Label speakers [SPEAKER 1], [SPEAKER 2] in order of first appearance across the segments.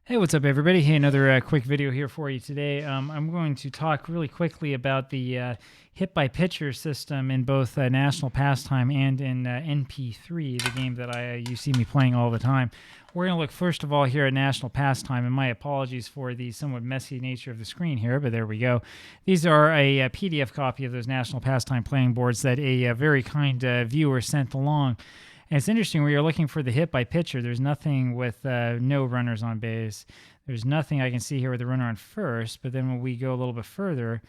[SPEAKER 1] Hey, what's up, everybody? Hey, another quick video here for you today. I'm going to talk really quickly about the hit-by-pitcher system in both National Pastime and in NP3, the game that you see me playing all the time. We're going to look first of all here at National Pastime, and my apologies for the somewhat messy nature of the screen here, but there we go. These are a PDF copy of those National Pastime playing boards that a very kind viewer sent along. And it's interesting when you're looking for the hit by pitcher, there's nothing with no runners on base. There's nothing I can see here with the runner on first, but then when we go a little bit further,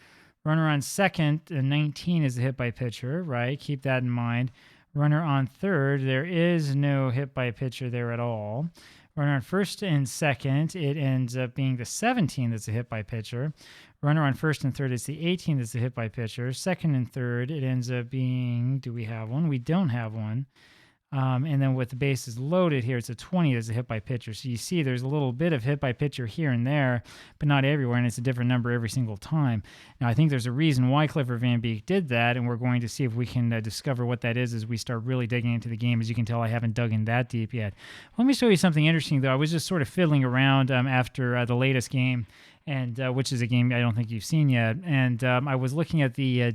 [SPEAKER 1] runner on second, 19 is the hit by pitcher, right? Keep that in mind. Runner on third, there is no hit by pitcher there at all. Runner on first and second, it ends up being the 17 that's a hit by pitcher. Runner on first and third, it's the 18 that's a hit by pitcher. Second and third, it ends up being, do we have one? We don't have one. And then with the bases loaded here, it's a 20 as a hit by pitcher. So you see there's a little bit of hit by pitcher here and there, but not everywhere, and it's a different number every single time. Now, I think there's a reason why Clifford Van Beek did that, and we're going to see if we can discover what that is as we start really digging into the game. As you can tell, I haven't dug in that deep yet. Let me show you something interesting, though. I was just sort of fiddling around after the latest game, and which is a game I don't think you've seen yet. And I was looking at the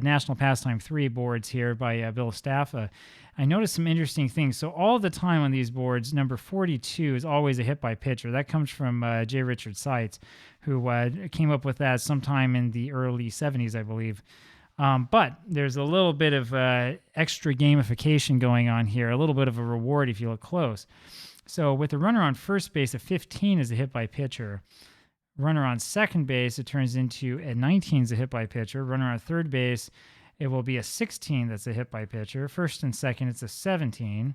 [SPEAKER 1] National Pastime 3 boards here by Bill Staffa. I noticed some interesting things. So all the time on these boards, number 42 is always a hit by pitcher. That comes from J. Richard Seitz, who came up with that sometime in the early 70s, I believe. But there's a little bit of extra gamification going on here, a little bit of a reward if you look close. So with the runner on first base, a 15 is a hit by pitcher. Runner on second base, it turns into a 19 is a hit by pitcher. Runner on third base, it will be a 16 that's a hit by pitcher. First and second, it's a 17.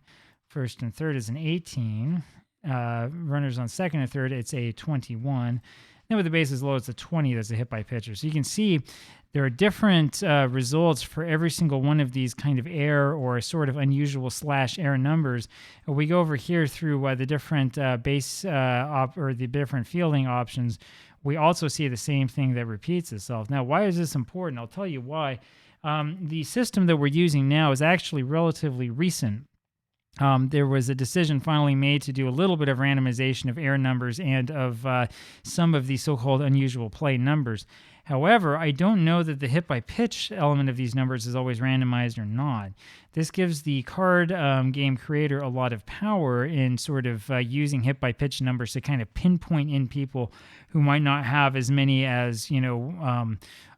[SPEAKER 1] First and third is an 18. Runners on second and third, it's a 21. Then with the bases low, it's a 20 that's a hit by pitcher. So you can see there are different results for every single one of these kind of air or sort of unusual /air numbers. We go over here through the different base or the different fielding options. We also see the same thing that repeats itself. Now, why is this important? I'll tell you why. The system that we're using now is actually relatively recent. There was a decision finally made to do a little bit of randomization of air numbers and of some of the so-called unusual play numbers. However, I don't know that the hit-by-pitch element of these numbers is always randomized or not. This gives the card game creator a lot of power in sort of using hit-by-pitch numbers to kind of pinpoint in people who might not have as many as,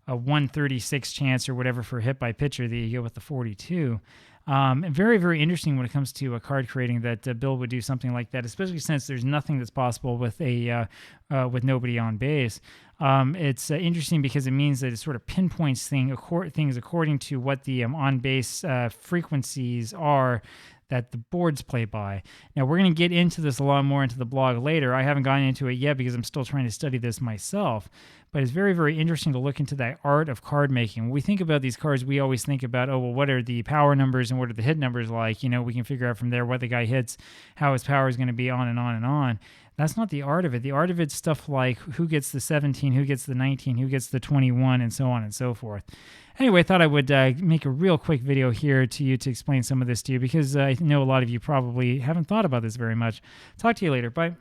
[SPEAKER 1] a 136 chance or whatever for hit by pitcher that you get with the 42. Very, very interesting when it comes to card creating that Bill would do something like that, especially since there's nothing that's possible with with nobody on base. It's interesting because it means that it sort of pinpoints things according to what the on base frequencies are that the boards play by. Now, we're going to get into this a lot more into the blog later. I haven't gotten into it yet because I'm still trying to study this myself. But it's very, very interesting to look into that art of card making. When we think about these cards, we always think about, oh, well, what are the power numbers and what are the hit numbers like? We can figure out from there what the guy hits, how his power is going to be on and on and on. That's not the art of it. The art of it's stuff like who gets the 17, who gets the 19, who gets the 21, and so on and so forth. Anyway, I thought I would make a real quick video here to you to explain some of this to you because I know a lot of you probably haven't thought about this very much. Talk to you later. Bye.